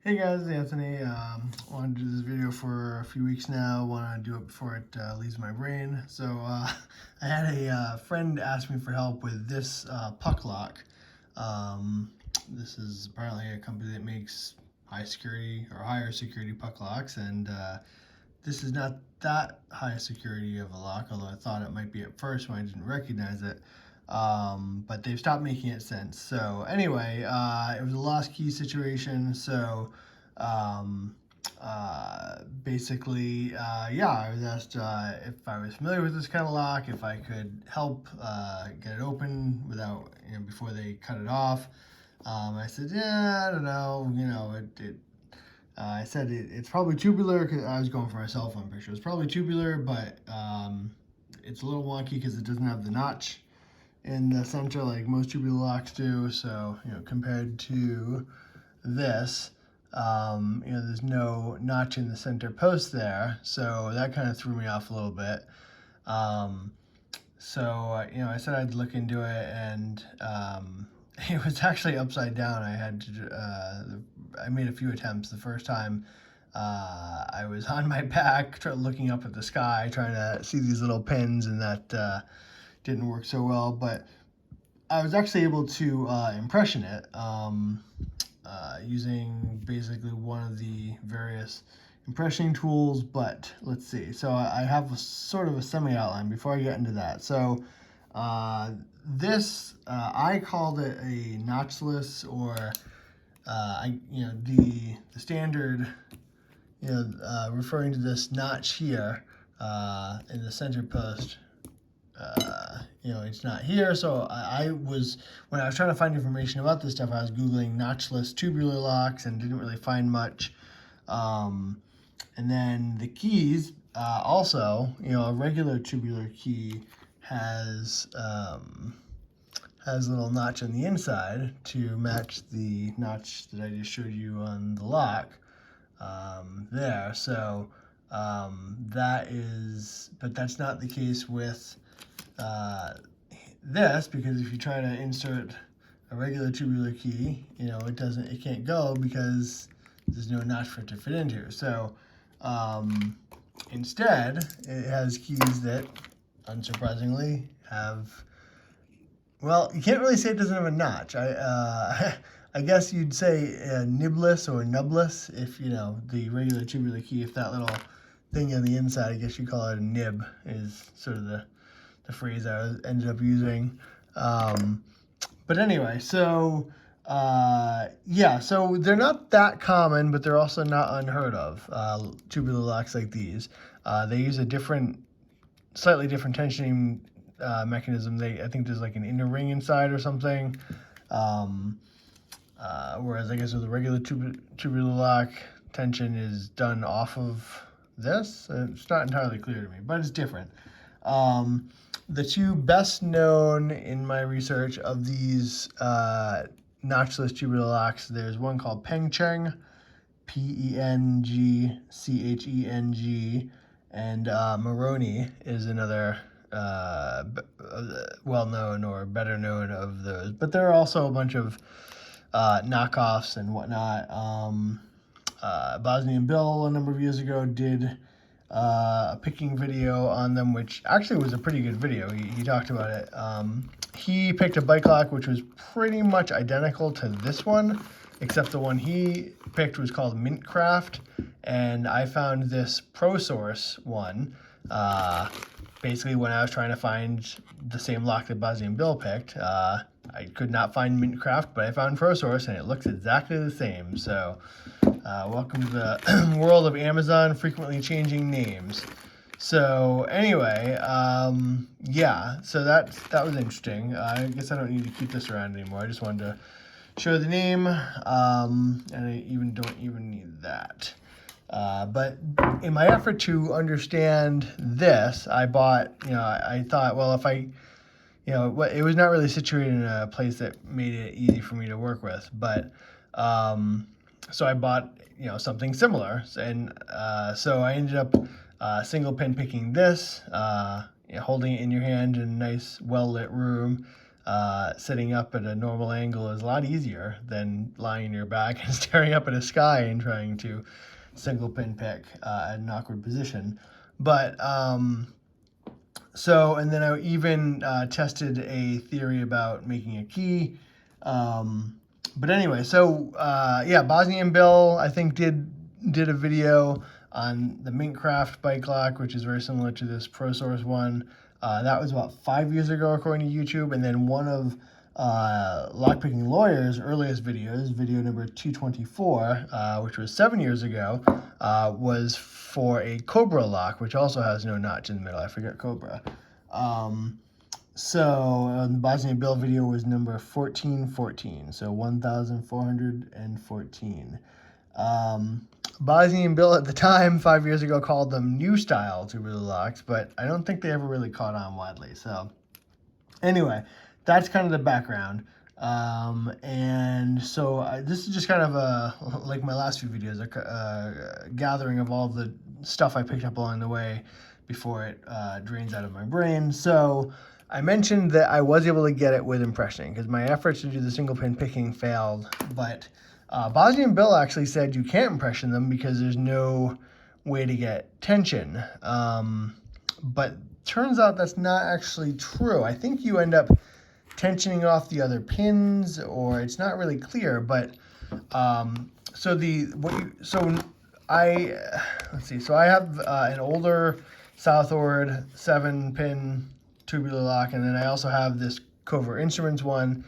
Hey guys, it's Anthony. Wanted to do this video for a few weeks now. Want to do it before it leaves my brain. So I had a friend ask me for help with this puck lock. This is apparently a company that makes high security or higher security puck locks, and this is not that high security of a lock, although I thought it might be at first when I didn't recognize it. But they've stopped making it since. So anyway, it was a lost key situation. So basically, I was asked if I was familiar with this kind of lock, if I could help get it open without, before they cut it off. I said, yeah, I don't know, I said it's probably tubular, because I was going for a cell phone picture. It's probably tubular, but it's a little wonky because it doesn't have the notch in the center like most tubular locks do. So, compared to this, there's no notch in the center post there. So that kind of threw me off a little bit. I said I'd look into it, and it was actually upside down. I made a few attempts. The first time, I was on my back, looking up at the sky, trying to see these little pins, and that didn't work so well. But I was actually able to impression it using basically one of the various impressioning tools. But let's see. So I have a sort of a semi-outline before I get into that. So this, I called it a notchless, or the standard, referring to this notch here in the center post. It's not here. So when I was trying to find information about this stuff, I was Googling notchless tubular locks and didn't really find much. And then the keys, also, a regular tubular key has a little notch on the inside to match the notch that I just showed you on the lock there. So but that's not the case with this, because if you try to insert a regular tubular key, it can't go because there's no notch for it to fit into. So instead, it has keys that, unsurprisingly, have, well, you can't really say it doesn't have a notch. I guess you'd say Nib-less or Nub-less if, the regular tubular key, if that little thing on the inside, I guess you call it a nib, is sort of the phrase I ended up using. But anyway, so so they're not that common, but they're also not unheard of, tubular locks like these. They use a slightly different tensioning mechanism. I think there's like an inner ring inside or something. Whereas I guess with a regular tubular lock, tension is done off of this. It's not entirely clear to me, but it's different. The two best known in my research of these notchless tubular locks, there's one called Pengcheng, Pengcheng, and Meroni is another well-known or better known of those. But there are also a bunch of knockoffs and whatnot. BosnianBill a number of years ago did a picking video on them, which actually was a pretty good video. He talked about it. He picked a bike lock which was pretty much identical to this one, except the one he picked was called MintCraft, and I found this ProSource one basically when I was trying to find the same lock that BosnianBill picked. I could not find MintCraft, but I found ProSource, and it looks exactly the same. So welcome to the world of Amazon frequently changing names. So anyway, so that was interesting. I guess I don't need to keep this around anymore. I just wanted to show the name, and I don't even need that. But in my effort to understand this, I bought, I thought, well, if it was not really situated in a place that made it easy for me to work with, but so I bought, something similar, and so I ended up single pin picking this, holding it in your hand in a nice, well-lit room. sitting up at a normal angle is a lot easier than lying on your back and staring up at a sky and trying to single pin pick at an awkward position. But so, and then I even tested a theory about making a key. But anyway, so yeah, BosnianBill I think did a video on the MintCraft bike lock, which is very similar to this ProSource one. That was about 5 years ago, according to YouTube. And then one of LockpickingLawyer's earliest videos, video number 224, which was 7 years ago, was for a Cobra lock, which also has no notch in the middle. I forget Cobra. So the BosnianBill video was number 1414, so 1414. BosnianBill at the time, 5 years ago, called them new style tubular locks, but I don't think they ever really caught on widely. So anyway, that's kind of the background. And so this is just kind of like my last few videos, a gathering of all the stuff I picked up along the way before it drains out of my brain. So I mentioned that I was able to get it with impressioning because my efforts to do the single pin picking failed, but BosnianBill actually said you can't impression them because there's no way to get tension. But turns out that's not actually true. I think you end up tensioning off the other pins, or it's not really clear. But let's see. So I have an older Southord 7-pin tubular lock, and then I also have this Covert Instruments one.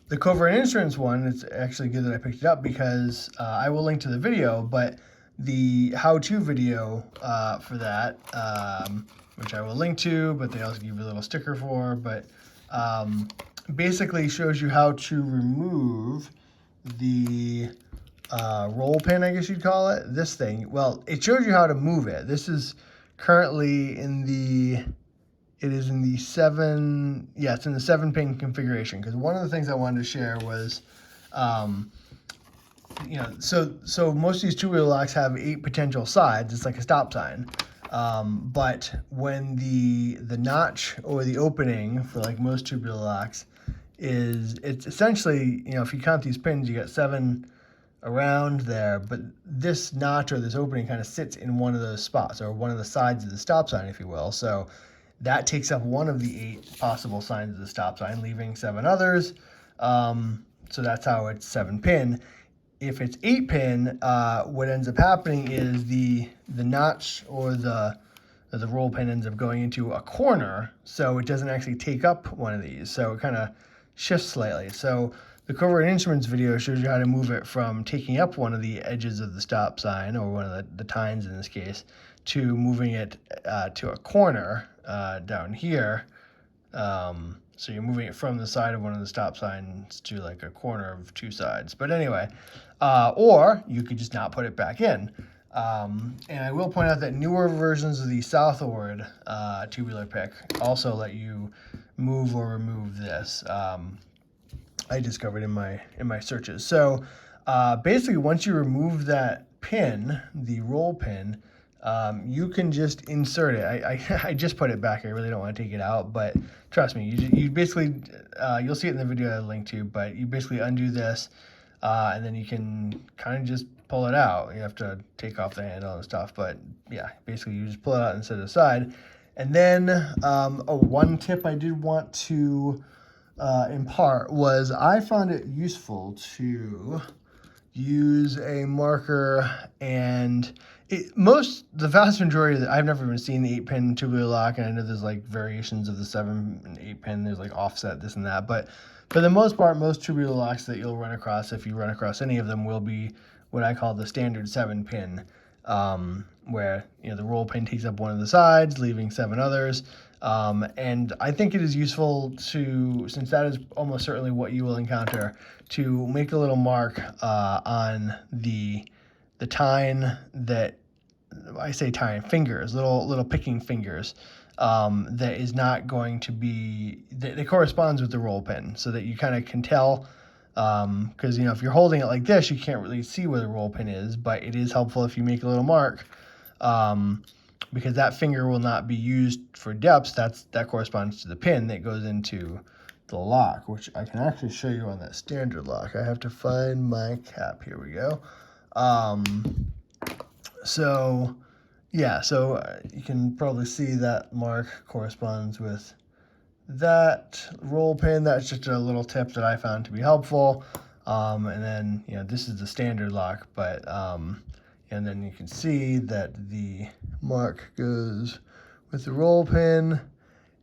The Covert Instruments one, it's actually good that I picked it up because I will link to the video, but the how-to video for that, which I will link to, but they also give you a little sticker for, but basically shows you how to remove the roll pin, I guess you'd call it, this thing. Well, it shows you how to move it. This is currently in the... It is in the 7-pin configuration, because one of the things I wanted to share was, so most of these tubular locks have 8 potential sides. It's like a stop sign. But when the notch or the opening for like most tubular locks it's essentially, if you count these pins, you got 7 around there, but this notch or this opening kind of sits in one of those spots, or one of the sides of the stop sign, if you will. So that takes up one of the 8 possible signs of the stop sign, leaving 7 others. So that's how it's 7-pin. If it's 8-pin, what ends up happening is the notch or the roll pin ends up going into a corner, so it doesn't actually take up one of these. So it kind of shifts slightly. So the Cobra Instruments video shows you how to move it from taking up one of the edges of the stop sign, or one of the tines in this case, to moving it to a corner down here. So you're moving it from the side of one of the stop signs to like a corner of 2 sides. But anyway, or you could just not put it back in. And I will point out that newer versions of the Southord tubular pick also let you move or remove this. I discovered in my searches. So basically, once you remove that pin, the roll pin, you can just insert it. I just put it back. I really don't want to take it out, but trust me, you basically, you'll see it in the video I linked to, but you basically undo this, and then you can kind of just pull it out. You have to take off the handle and stuff, but yeah, basically you just pull it out and set it aside. And then, one tip I did want to impart was I found it useful to use a marker, and the vast majority I've never even seen the 8-pin tubular lock, and I know there's like variations of the 7 and 8-pin, there's like offset, this and that, but for the most part, most tubular locks that you'll run across, if you run across any of them, will be what I call the standard 7-pin, where the roll pin takes up one of the sides, leaving 7 others. And I think it is useful to, since that is almost certainly what you will encounter, to make a little mark on the tine that, I say tine, fingers, little picking fingers, that is not going to be, that corresponds with the roll pin, so that you kind of can tell, because if you're holding it like this, you can't really see where the roll pin is, but it is helpful if you make a little mark, because that finger will not be used for depths. That corresponds to the pin that goes into the lock, which I can actually show you on that standard lock. I have to find my cap. Here we go. So yeah, so you can probably see that mark corresponds with that roll pin. That's just a little tip that I found to be helpful. And then, you know, this is the standard lock, but, and then you can see that the mark goes with the roll pin,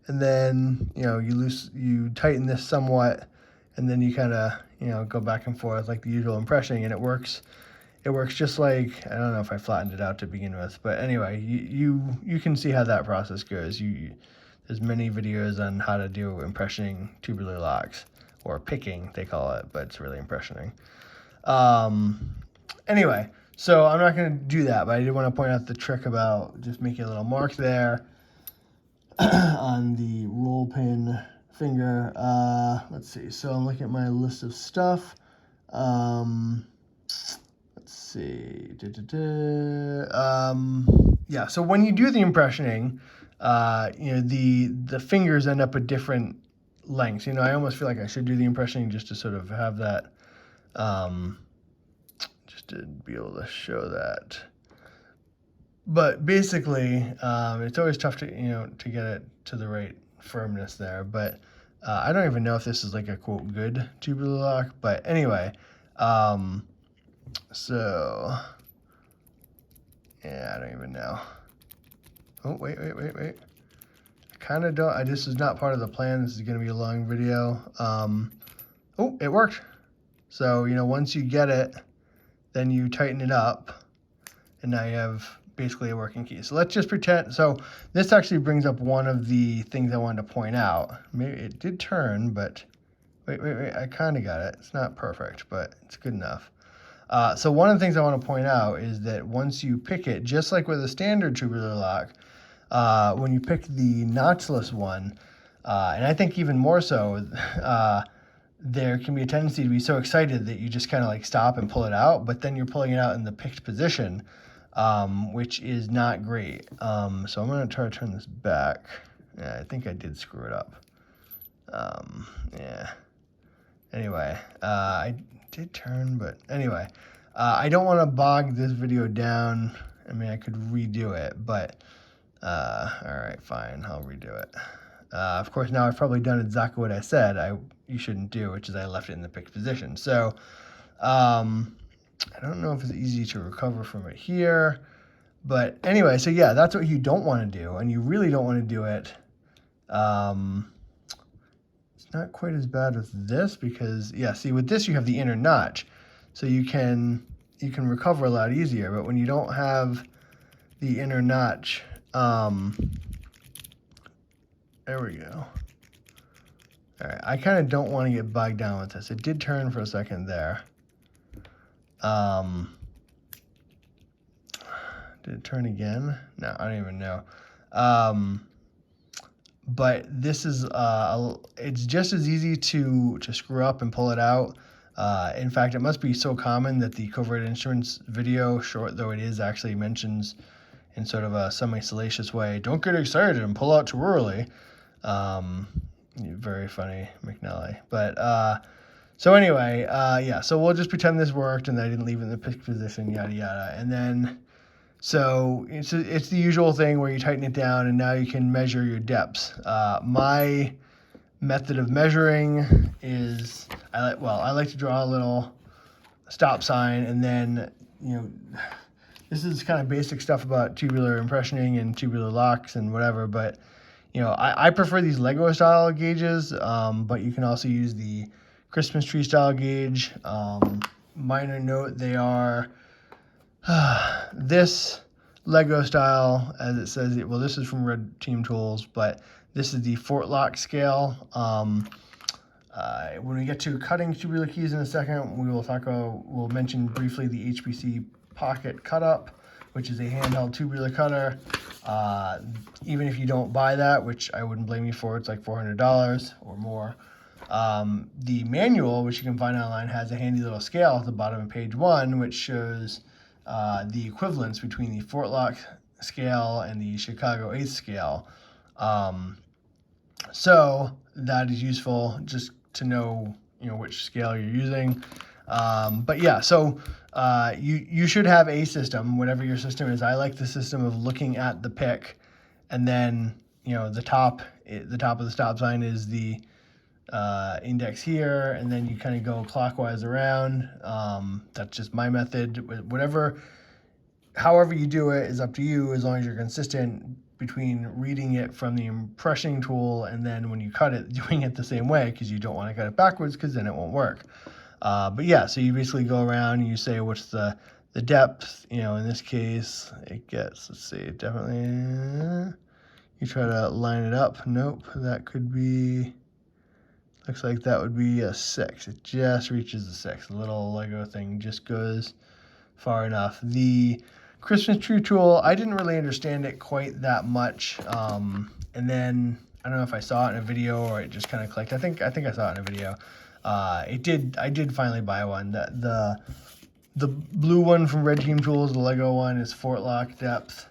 and then, you know, you tighten this somewhat, and then you kind of, you know, go back and forth like the usual impressioning, and it works just like, I don't know if I flattened it out to begin with, but anyway, you can see how that process goes. There's many videos on how to do impressioning tubular locks, or picking, they call it, but it's really impressioning. Anyway, so I'm not going to do that, but I did want to point out the trick about just making a little mark there on the roll pin finger. Let's see, so I'm looking at my list of stuff. Let's see. Yeah, so when you do the impressioning, you know, the fingers end up at different lengths. You know, I almost feel like I should do the impressioning just to sort of have that, just to be able to show that. But basically, it's always tough to, you know, to get it to the right firmness there. But I don't even know if this is like a quote good tubular lock. But anyway, so yeah, I don't even know. Oh, wait. I kind of don't. This is not part of the plan. This is going to be a long video. Oh, it worked. So, you know, once you get it, then you tighten it up, and now you have basically a working key. So let's just pretend. So this actually brings up one of the things I wanted to point out. Maybe it did turn, but wait. I kind of got it. It's not perfect, but it's good enough. So one of the things I want to point out is that once you pick it, just like with a standard tubular lock, when you pick the notchless one, and I think even more so, there can be a tendency to be so excited that you just kind of like stop and pull it out, but then you're pulling it out in the picked position, which is not great. So I'm going to try to turn this back. Yeah, I think I did screw it up. Yeah. Anyway, I did turn, but anyway, I don't want to bog this video down. I mean, I could redo it, but all right, fine, I'll redo it. Of course, now I've probably done exactly what I said you shouldn't do, which is I left it in the picked position. So I don't know if it's easy to recover from it here, but anyway, so yeah, that's what you don't want to do, and you really don't want to do it. It's not quite as bad with this because, yeah, see, with this you have the inner notch, so you can recover a lot easier. But when you don't have the inner notch, there we go. All right, I kind of don't want to get bogged down with this. It did turn for a second there. Did it turn again? No, I don't even know. But this is, it's just as easy to screw up and pull it out. In fact, it must be so common that the Covert Instruments video, short though it is, actually mentions in sort of a semi-salacious way, don't get excited and pull out too early. Very funny, McNally. But so anyway, yeah, so we'll just pretend this worked and I didn't leave it in the picked position, yada yada. And then, so it's the usual thing where you tighten it down and now you can measure your depths. My method of measuring is, I like to draw a little stop sign, and then, you know, this is kind of basic stuff about tubular impressioning and tubular locks and whatever, but, you know, I prefer these Lego style gauges, but you can also use the Christmas tree style gauge. Minor note, they are this Lego style, as it says, well, this is from Red Team Tools, but this is the Fort Lock scale. When we get to cutting tubular keys in a second, we'll mention briefly the HPC Pocket Cut Up, which is a handheld tubular cutter. Even if you don't buy that, which I wouldn't blame you for, it's like $400 or more. The manual, which you can find online, has a handy little scale at the bottom of page 1, which shows the equivalence between the Fort Lock scale and the Chicago 8th scale. So that is useful just to know, which scale you're using. But yeah, so you should have a system, whatever your system is. I like the system of looking at the pick, and then the top of the stop sign is the index here, and then you kind of go clockwise around. That's just my method. However you do it is up to you, as long as you're consistent between reading it from the impressioning tool and then when you cut it, doing it the same way, because you don't want to cut it backwards because then it won't work. But yeah, so you basically go around and you say what's the depth. In this case, it gets, let's see, definitely, you try to line it up. Nope, that could be, looks like that would be a 6. It just reaches the 6. The little Lego thing just goes far enough. The Christmas tree tool, I didn't really understand it quite that much. And then I don't know if I saw it in a video or it just kind of clicked. I think I saw it in a video. I did finally buy one. The blue one from Red Team Tools, the Lego one, is Fort Lock depth.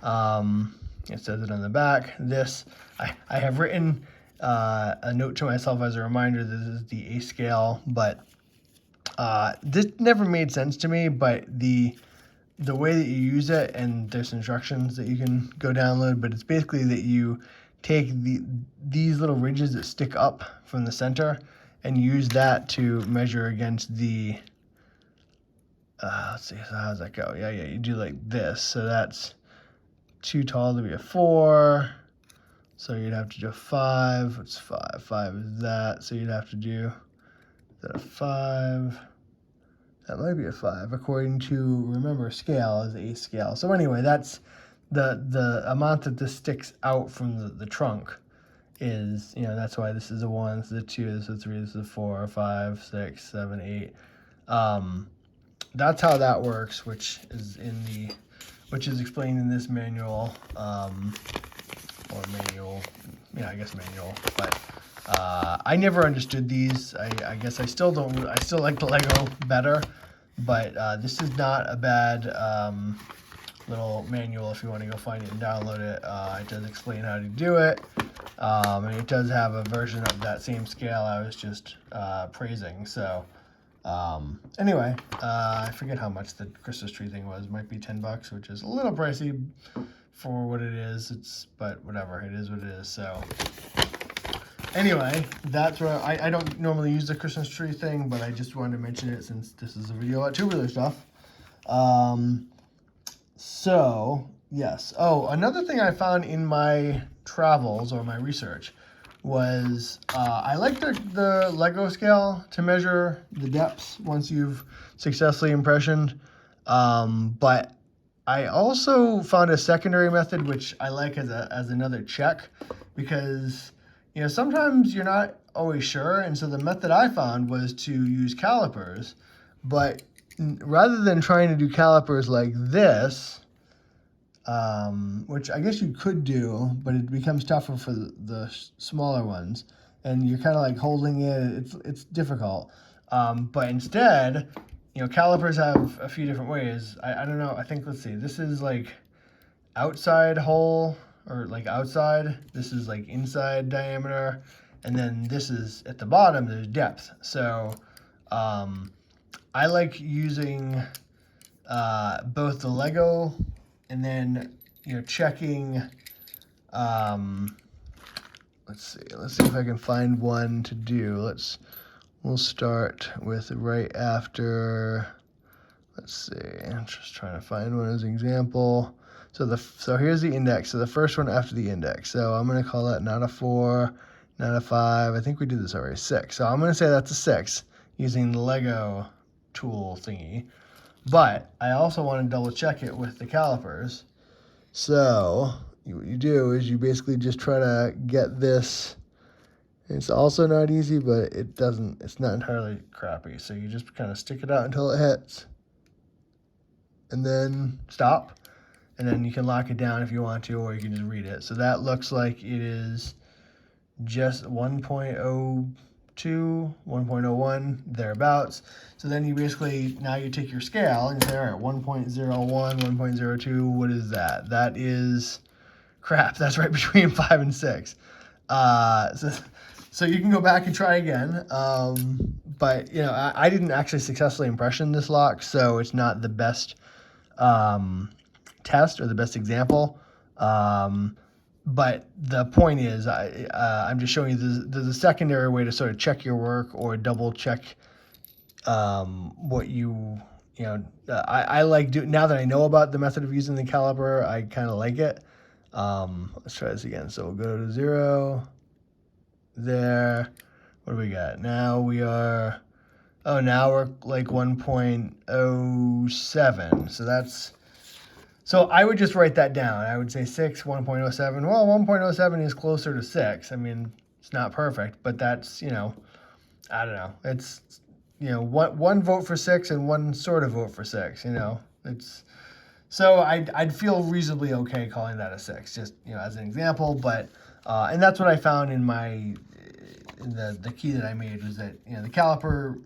It says it on the back. This, I have written a note to myself as a reminder, this is the A scale, but this never made sense to me, but the way that you use it, and there's instructions that you can go download, but it's basically that you take these little ridges that stick up from the center and use that to measure against the, let's see, so how does that go? Yeah, you do like this. So that's too tall to be a 4. So you'd have to do a 5. What's 5? 5 is that. So you'd have to do, is that a 5? That might be a 5, according to, remember, scale is A scale. So anyway, that's the amount that this sticks out from the trunk is, that's why this is a 1, this is a 2, this is a 3, this is a 4, 5, 6, 7, 8. That's how that works, which is explained in this manual, or manual, yeah, I guess manual, but I never understood these. I guess I still don't. I still like the Lego better, but this is not a bad little manual if you want to go find it and download it. It does explain how to do it, and it does have a version of that same scale I was just praising. So anyway, I forget how much the Christmas tree thing was. It might be $10, which is a little pricey for what it is. But whatever, it is what it is. So anyway, that's what I don't normally use the Christmas tree thing, but I just wanted to mention it since this is a video about tubular stuff. So yes. Oh, another thing I found in my travels or my research was I like the Lego scale to measure the depths once you've successfully impressioned, but I also found a secondary method which I like as another check, because sometimes you're not always sure, and so the method I found was to use calipers, but rather than trying to do calipers like this, which I guess you could do, but it becomes tougher for the smaller ones, and you're kind of like holding it, it's difficult. But instead, calipers have a few different ways. I don't know, I think, let's see, this is like outside hole, or like outside, this is like inside diameter, and then this is at the bottom, there's depth. So I like using both the Lego and then checking, let's see if I can find one to do. We'll start with right after, let's see, I'm just trying to find one as an example. So here's the index. So the first one after the index. So I'm going to call that not a 4, not a 5. I think we did this already, 6. So I'm going to say that's a 6 using the Lego tool thingy. But I also want to double check it with the calipers. So what you do is you basically just try to get this. It's also not easy, but it's not entirely crappy. So you just kind of stick it out until it hits, and then stop. And then you can lock it down if you want to, or you can just read it. So that looks like it is just 1.02, 1.01, thereabouts. So then you basically, now you take your scale and you say, all right, 1.01, 1.02, what is that? That is, crap, that's right between 5 and 6. So So you can go back and try again. But, you know, I didn't actually successfully impression this lock, so it's not the best test or the best example. But the point is, I'm just showing you there's a secondary way to sort of check your work or double check what you know. I like now that I know about the method of using the caliper, I kind of like it. Let's try this again. So we'll go to 0 there. What do we got? Now we are, oh, now we're like 1.07. So that's, so I would just write that down. I would say 6, 1.07. Well, 1.07 is closer to 6. I mean, it's not perfect, but that's, you know, I don't know. It's, you know, one vote for 6 and one sort of vote for 6, you know. It's, so I'd feel reasonably okay calling that a 6, just, you know, as an example. But, and that's what I found in my, the key that I made was that, you know, the caliper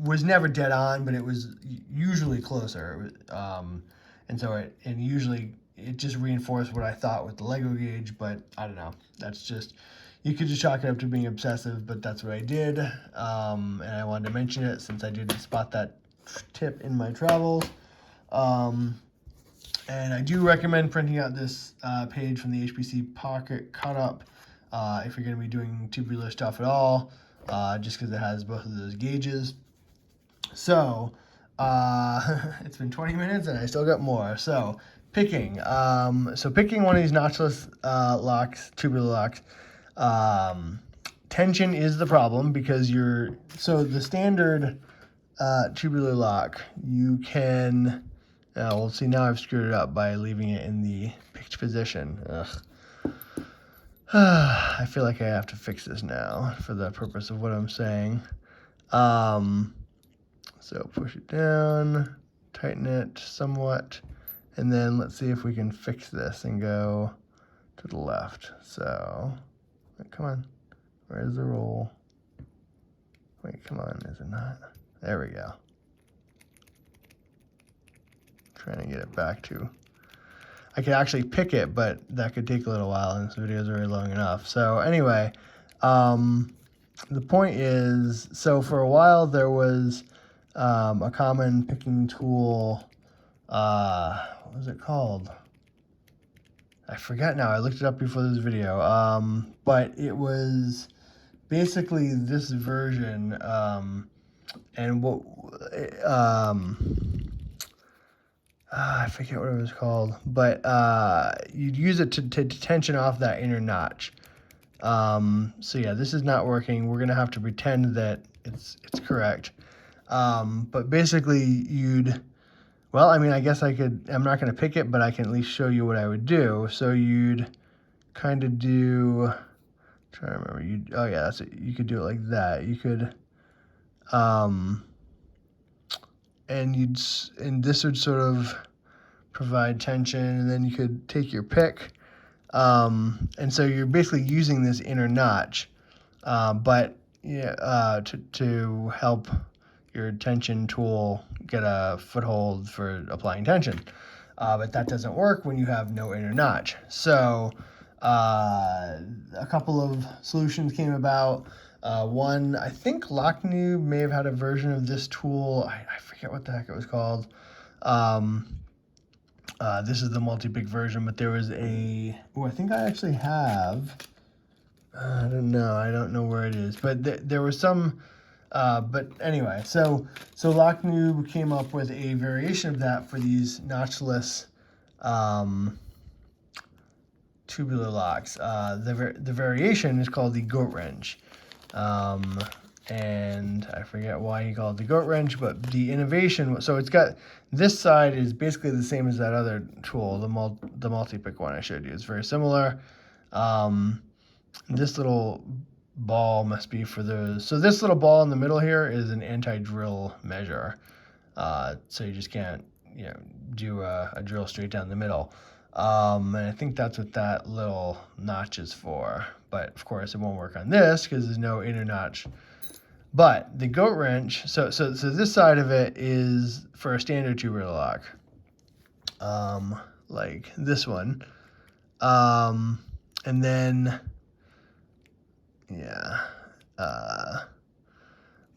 was never dead on, but it was usually closer. And so and usually it just reinforced what I thought with the Lego gauge, but I don't know. That's just, you could just chalk it up to being obsessive, but that's what I did. And I wanted to mention it since I did spot that tip in my travels. And I do recommend printing out this page from the HPC Pocket Cut-Up if you're going to be doing tubular stuff at all, just because it has both of those gauges. So, it's been 20 minutes and I still got more. So, picking. So picking one of these notchless locks, tubular locks, tension is the problem because so the standard tubular lock, you can, well, see, now I've screwed it up by leaving it in the picked position. Ugh. I feel like I have to fix this now for the purpose of what I'm saying. So push it down, tighten it somewhat, and then let's see if we can fix this and go to the left. So, come on, where's the roll? Wait, come on, is it not? There we go. Trying to get it back to, I could actually pick it, but that could take a little while, and this video is already long enough. So anyway, the point is, so for a while there was a common picking tool, what was it called? I forget now, I looked it up before this video, but it was basically this version, and what, I forget what it was called, but you'd use it to tension off that inner notch. So yeah, this is not working. We're gonna have to pretend that it's correct. But basically well, I mean, I guess I'm not gonna pick it, but I can at least show you what I would do. So you'd kind of do, trying to remember, oh yeah, that's it. You could do it like that. You could, and this would sort of provide tension, and then you could take your pick. And so you're basically using this inner notch, but yeah, to help your tension tool get a foothold for applying tension. But that doesn't work when you have no inner notch. So a couple of solutions came about. One, I think LockNoob may have had a version of this tool. I forget what the heck it was called. This is the multi-pick version, but there was I think I actually have, I don't know where it is, but there was some, but anyway, so LockNoob came up with a variation of that for these notchless tubular locks. The variation is called the goat wrench. And I forget why he called it the goat wrench, but the innovation, so it's got, this side is basically the same as that other tool, the multi-pick one I showed you. It's very similar. This little ball must be for so this little ball in the middle here is an anti-drill measure. So you just can't, you know, do a drill straight down the middle. And I think that's what that little notch is for. But of course it won't work on this because there's no inner notch. But the goat wrench, so this side of it is for a standard tubular lock, like this one, and then Yeah.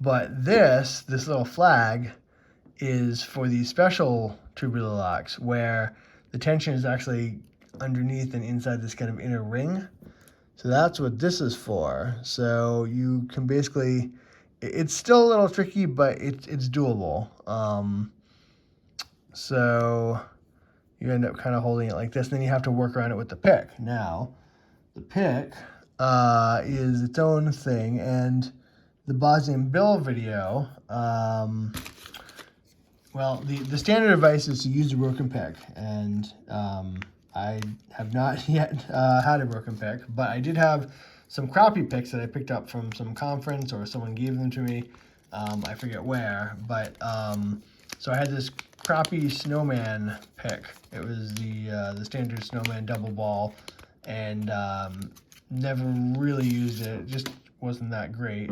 But this little flag is for these special tubular locks where the tension is actually underneath and inside this kind of inner ring. So that's what this is for. So you can basically, it's still a little tricky, but it's doable. So you end up kind of holding it like this, and then you have to work around it with the pick. Now, the pick is its own thing, and the BosnianBill video, well, the standard advice is to use a broken pick, and I have not yet had a broken pick, but I did have some crappy picks that I picked up from some conference or someone gave them to me. I forget where, but so I had this crappy snowman pick. It was the standard snowman double ball, and never really used it. It just wasn't that great.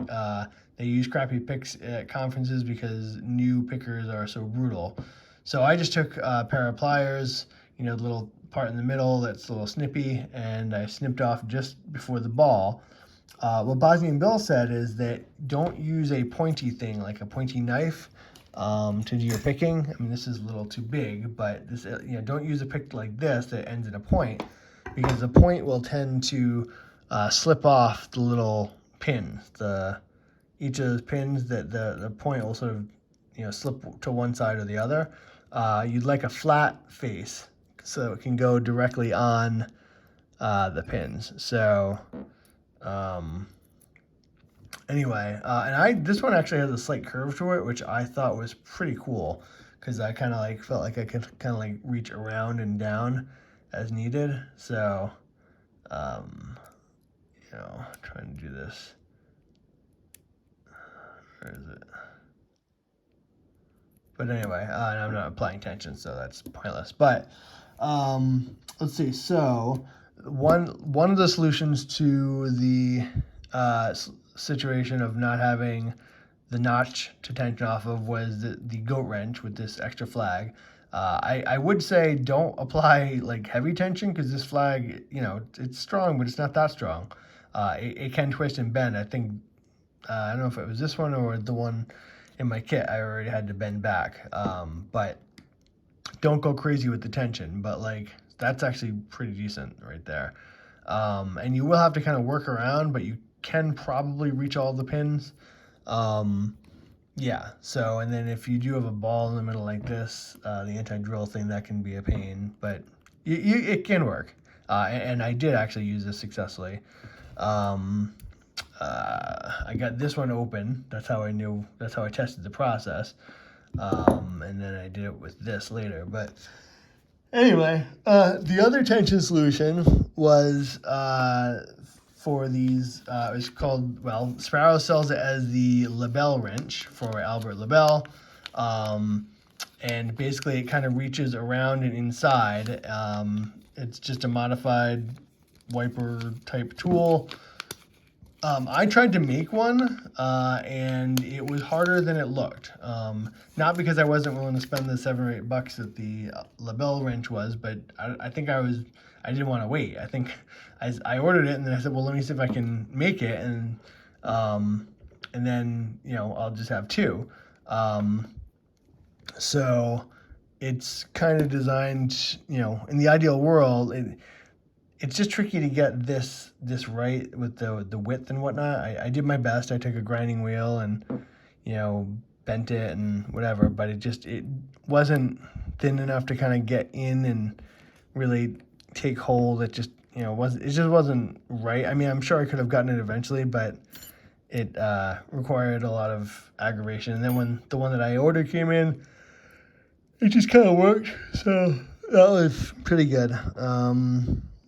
They use crappy picks at conferences because new pickers are so brutal. So I just took a pair of pliers, you know, the little part in the middle that's a little snippy, and I snipped off just before the ball. What BosnianBill said is that don't use a pointy thing, like a pointy knife, to do your picking. I mean, this is a little too big, but this, you know, don't use a pick like this that ends in a point, because the point will tend to slip off the little pins. Each of those pins, that the point will sort of, you know, slip to one side or the other. You'd like a flat face so it can go directly on the pins. So anyway, and this one actually has a slight curve to it, which I thought was pretty cool, because I kind of like felt like I could kind of like reach around and down as needed. So you know, trying to do this. Where is it? But anyway, and I'm not applying tension, so that's pointless. But let's see. So one of the solutions to the situation of not having the notch to tension off of was the goat wrench with this extra flag. I would say don't apply like heavy tension, because this flag, you know, it's strong, but it's not that strong. It can twist and bend. I think, I don't know if it was this one or the one in my kit, I already had to bend back. But don't go crazy with the tension, but like that's actually pretty decent right there. And you will have to kind of work around, but you can probably reach all the pins. Yeah, so, and then if you do have a ball in the middle like this, the anti-drill thing, that can be a pain, but it can work. And I did actually use this successfully. I got this one open. That's how I tested the process. And then I did it with this later. But anyway, the other tension solution was for these, it was called, well, Sparrow sells it as the Lebel wrench for Albert Lebel. And basically it kind of reaches around and inside. It's just a modified wiper type tool. I tried to make one, and it was harder than it looked. Not because I wasn't willing to spend the $7 or $8 that the Lebel wrench was, but I think I didn't want to wait. I think I ordered it, and then I said, well, let me see if I can make it, and then, you know, I'll just have two. So it's kind of designed, you know, in the ideal world, it's just tricky to get this right with the width and whatnot. I did my best. I took a grinding wheel and, you know, bent it and whatever, but it wasn't thin enough to kind of get in and really take hold. It just, you know, it just wasn't right. I mean, I'm sure I could have gotten it eventually, but it required a lot of aggravation. And then when the one that I ordered came in, it just kind of worked. So that was pretty good.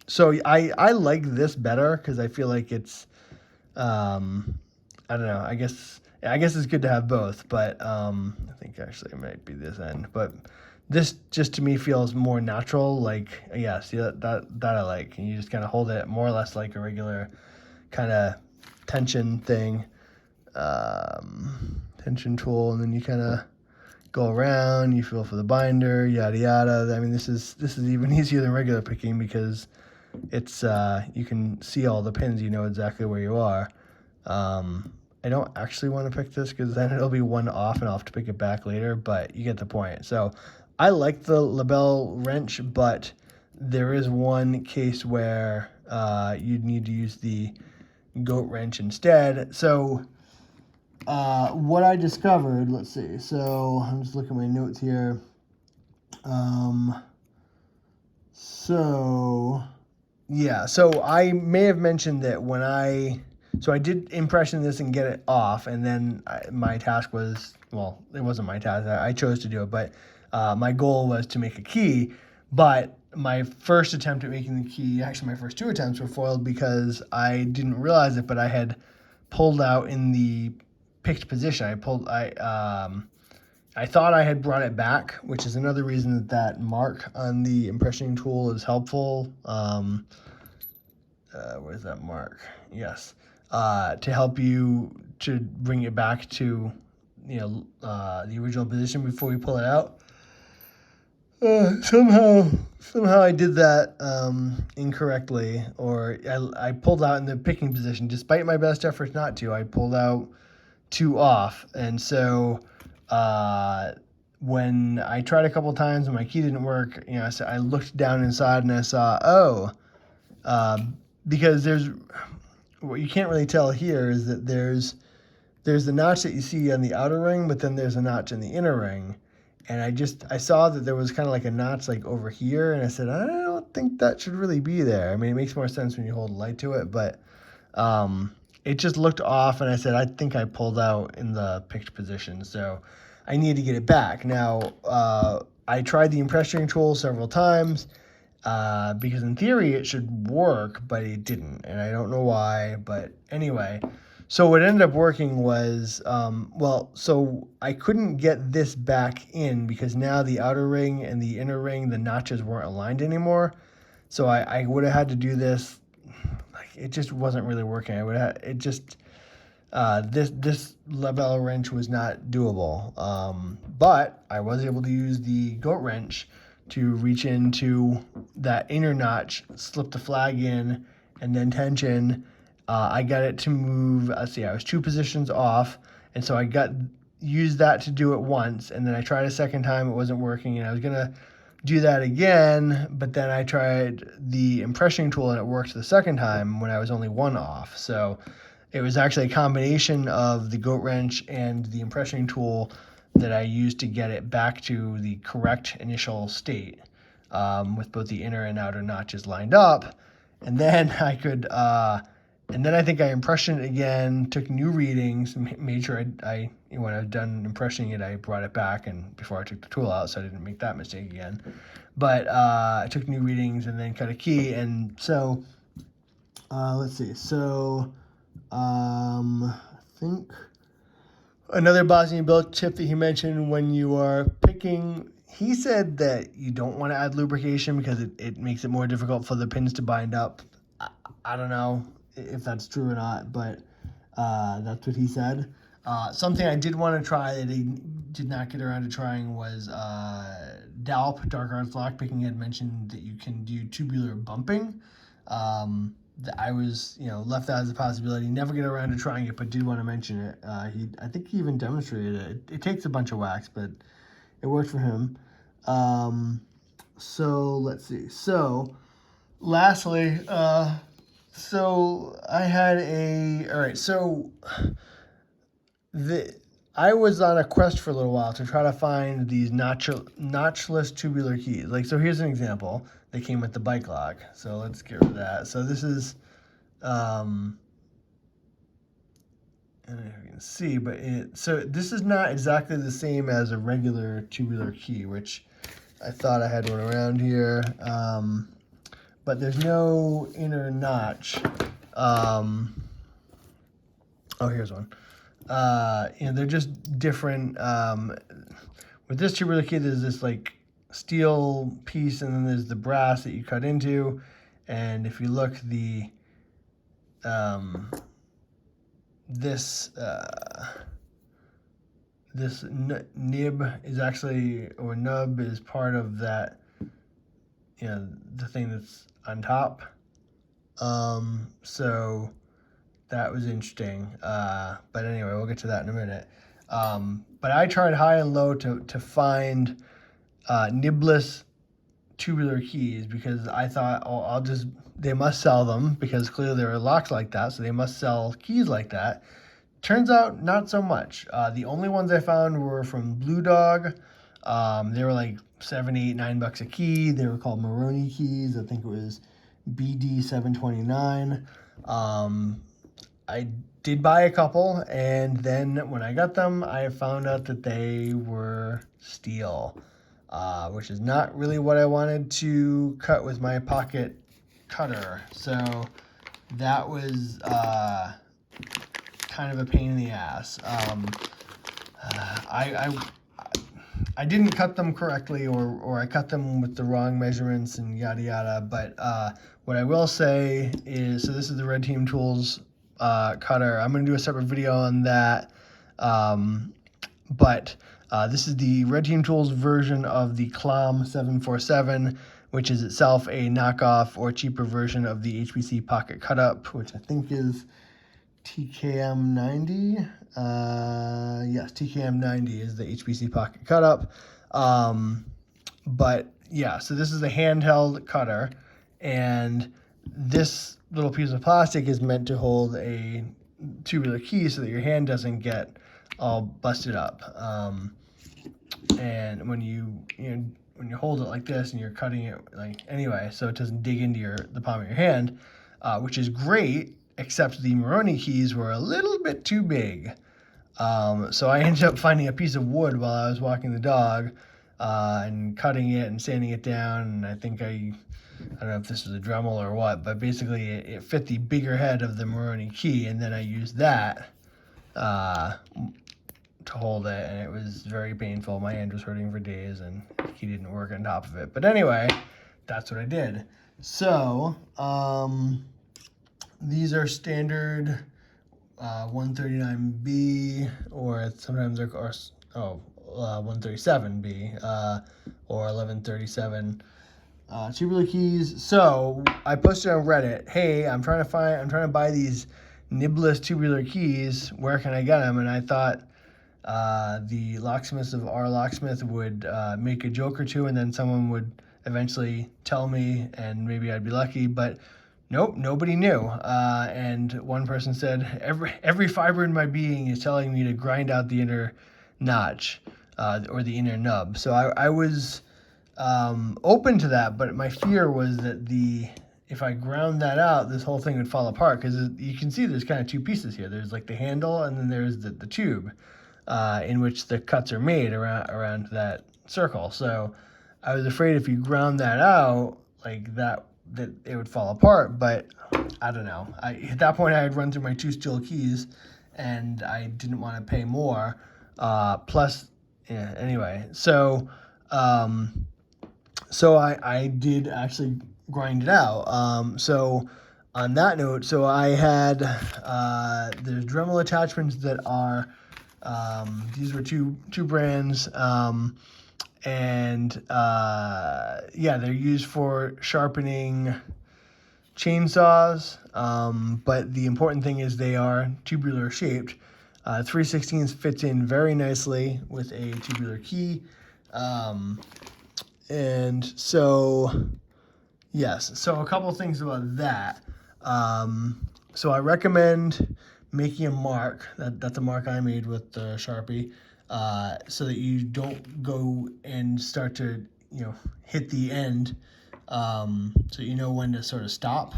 So I like this better because I feel like it's, I don't know, I guess it's good to have both, but I think actually it might be this end. But this just to me feels more natural, like, yeah, see that I like. And you just kind of hold it more or less like a regular kind of tension thing, tension tool, and then you kind of go around, you feel for the binder, yada yada. I mean, this is even easier than regular picking because it's you can see all the pins, you know exactly where you are. I don't actually want to pick this because then it'll be one off and I'll have to pick it back later, but you get the point. So I like the label wrench, but there is one case where you'd need to use the goat wrench instead. So what I discovered, let's see. So I'm just looking at my notes here. So I may have mentioned that when I did impression this and get it off, and then my task was, well, it wasn't my task. I chose to do it, but my goal was to make a key. But my first attempt at making the key, actually my first two attempts, were foiled because I didn't realize it, but I had pulled out in the picked position. I thought I had brought it back, which is another reason that mark on the impressioning tool is helpful. Where's that mark? Yes. To help you to bring it back to, the original position before you pull it out. Somehow I did that incorrectly, or I pulled out in the picking position. Despite my best efforts not to, I pulled out two off. And so when I tried a couple times and my key didn't work, so I looked down inside and I saw, because there's, what you can't really tell here is that there's the notch that you see on the outer ring, but then there's a notch in the inner ring. And I saw that there was kind of like a notch like over here, and I said, I don't think that should really be there. I mean, it makes more sense when you hold a light to it, but it just looked off, and I said, I think I pulled out in the picked position, so I need to get it back. Now, I tried the impressioning tool several times, because in theory it should work, but it didn't, and I don't know why, but anyway. So what ended up working was, so I couldn't get this back in because now the outer ring and the inner ring, the notches weren't aligned anymore. So I would have had to do this. Like, it just wasn't really working. This label wrench was not doable. But I was able to use the goat wrench to reach into that inner notch, slip the flag in, and then tension. I got it to move, I was two positions off, and so used that to do it once, and then I tried a second time, it wasn't working, and I was gonna do that again, but then I tried the impressioning tool and it worked the second time when I was only one off. So it was actually a combination of the goat wrench and the impressioning tool that I used to get it back to the correct initial state, with both the inner and outer notches lined up, and then I could, and then I think I impressioned it again, took new readings, made sure I when I was done impressioning it, I brought it back and before I took the tool out, so I didn't make that mistake again. But I took new readings and then cut a key, and so let's see. So I think another BosnianBill tip that he mentioned when you are picking, he said that you don't want to add lubrication because it makes it more difficult for the pins to bind up. I don't know if that's true or not, but that's what he said. Something I did want to try that he did not get around to trying was DALP, Dark Arts Lockpicking, had mentioned that you can do tubular bumping. That I was, left out as a possibility. Never get around to trying it, but did want to mention it. I think he even demonstrated it. It takes a bunch of wax, but it worked for him. So let's see. So lastly, so I had I was on a quest for a little while to try to find these notchless tubular keys. Like, so here's an example. They came with the bike lock. So let's get rid of that. So this is, I don't know if you can see, but so this is not exactly the same as a regular tubular key, which I thought I had one around here. But there's no inner notch. Here's one. They're just different. With this tubular key, there's this like steel piece, and then there's the brass that you cut into. And if you look, this nib is actually, or nub is part of that, the thing that's on top. So that was interesting. But anyway, we'll get to that in a minute. But I tried high and low to find Nib-less tubular keys, because I thought, oh, they must sell them, because clearly there are locks like that, so they must sell keys like that. Turns out not so much. The only ones I found were from Blue Dog. They were like $7, $8, $9 a key. They were called Meroni keys. I think it was BD729. I did buy a couple, and then when I got them, I found out that they were steel, which is not really what I wanted to cut with my pocket cutter. So that was kind of a pain in the ass. I didn't cut them correctly, or I cut them with the wrong measurements and yada yada. But what I will say is, so this is the Red Team Tools cutter. I'm going to do a separate video on that. But this is the Red Team Tools version of the Clam 747, which is itself a knockoff or cheaper version of the HPC Pocket Cut-Up, which I think is TKM90. Yes, TKM90 is the HPC Pocket Cut-Up. But yeah, so this is a handheld cutter, and this little piece of plastic is meant to hold a tubular key so that your hand doesn't get all busted up. And when you hold it like this and you're cutting it anyway, so it doesn't dig into the palm of your hand, which is great, except the Meroni keys were a little bit too big. So I ended up finding a piece of wood while I was walking the dog, and cutting it and sanding it down, and I think I don't know if this was a Dremel or what, but basically it fit the bigger head of the Meroni key, and then I used that to hold it, and it was very painful. My hand was hurting for days, and the key didn't work on top of it. But anyway, that's what I did. So these are standard 139B, or sometimes they're 137B, or 1137 tubular keys. So I posted on Reddit, hey, I'm trying to buy these Nib-less tubular keys. Where can I get them? And I thought the locksmiths of our locksmith would make a joke or two, and then someone would eventually tell me, and maybe I'd be lucky. But nope, nobody knew. And one person said, every fiber in my being is telling me to grind out the inner notch, or the inner nub. So I was open to that, but my fear was that if I ground that out, this whole thing would fall apart, because you can see there's kind of two pieces here. There's like the handle, and then there's the tube in which the cuts are made around that circle. So I was afraid if you ground that out like that it would fall apart, but I don't know. At that point, I had run through my 2 steel keys, and I didn't want to pay more. Plus, yeah, anyway, so I did actually grind it out. So on that note, so I had there's Dremel attachments that are these were two brands, and yeah, they're used for sharpening chainsaws, but the important thing is they are tubular shaped. 3/16 fits in very nicely with a tubular key, and so yes, so a couple things about that. So I recommend making a mark. That's a mark I made with the Sharpie, so that you don't go and start to hit the end, so you know when to sort of stop.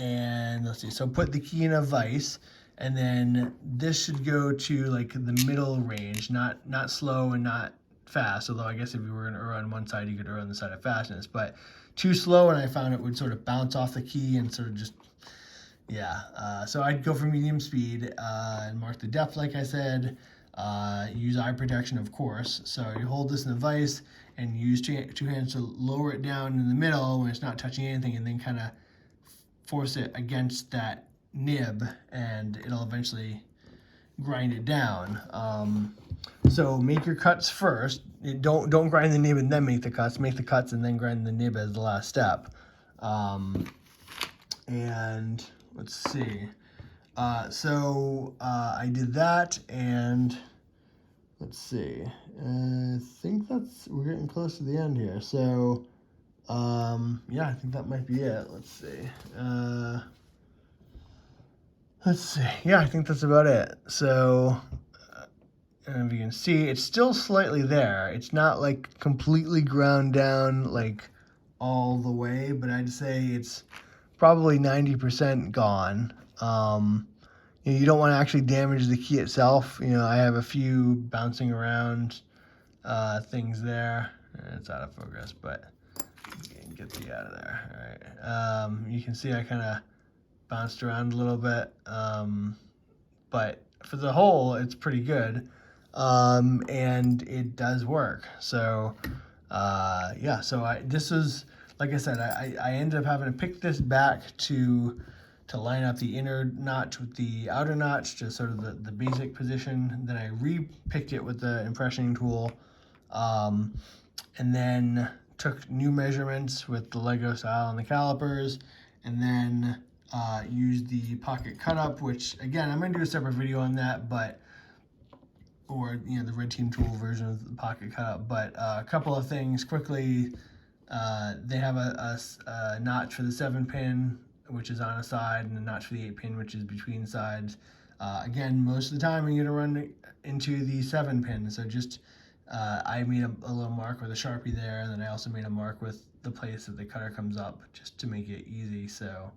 And let's see, so put the key in a vise, and then this should go to like the middle range, not slow and not fast, although I guess if you were going to err on one side, you could err on the side of fastness, but too slow, and I found it would sort of bounce off the key and sort of just, yeah. So I'd go for medium speed, and mark the depth like I said. Use eye protection, of course. So you hold this in the vise and use two hands to lower it down in the middle when it's not touching anything, and then kind of force it against that nib, and it'll eventually grind it down. So make your cuts first. Don't grind the nib and then make the cuts. Make the cuts and then grind the nib as the last step. And let's see. So I did that, and let's see. I think we're getting close to the end here. So yeah, I think that might be it. Let's see. Yeah, I think that's about it. So and if you can see, it's still slightly there. It's not like completely ground down like all the way, but I'd say it's probably 90% gone. You don't want to actually damage the key itself. I have a few bouncing around things there. It's out of focus, but you can get the out of there. All right. You can see I kind of bounced around a little bit, but for the whole, it's pretty good, and it does work. So yeah, so this was, like I said, I ended up having to pick this back to line up the inner notch with the outer notch, just sort of the basic position. Then I re-picked it with the impressioning tool, and then took new measurements with the Lego style and the calipers, and then used the pocket cut up, which again, I'm going to do a separate video on that, or the red team tool version of the pocket cut up. But a couple of things quickly. They have a notch for the 7-pin, which is on a side, and a notch for the 8-pin, which is between sides. Again, most of the time you're going to run into the 7-pin, so just I made a little mark with a Sharpie there, and then I also made a mark with the place that the cutter comes up, just to make it easy. So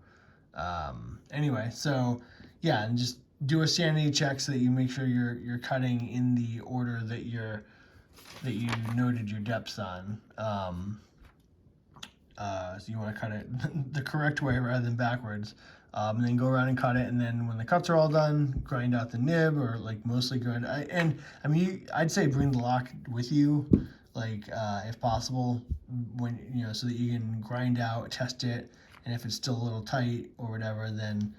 anyway, so yeah, and just do a sanity check so that you make sure you're cutting in the order that you noted your depths on. So you want to cut it the correct way rather than backwards, and then go around and cut it. And then when the cuts are all done, grind out the nib, or like mostly grind. I'd say bring the lock with you, like if possible, when so that you can grind out, test it, and if it's still a little tight or whatever, then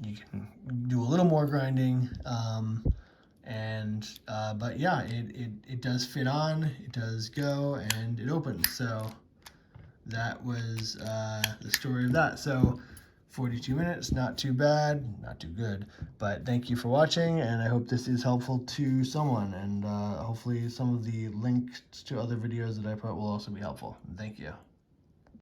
you can do a little more grinding. But yeah, it does fit on, it does go, and it opens. So that was the story of that. So 42 minutes, not too bad, not too good, but thank you for watching, and I hope this is helpful to someone, and hopefully some of the links to other videos that I put will also be helpful. Thank you.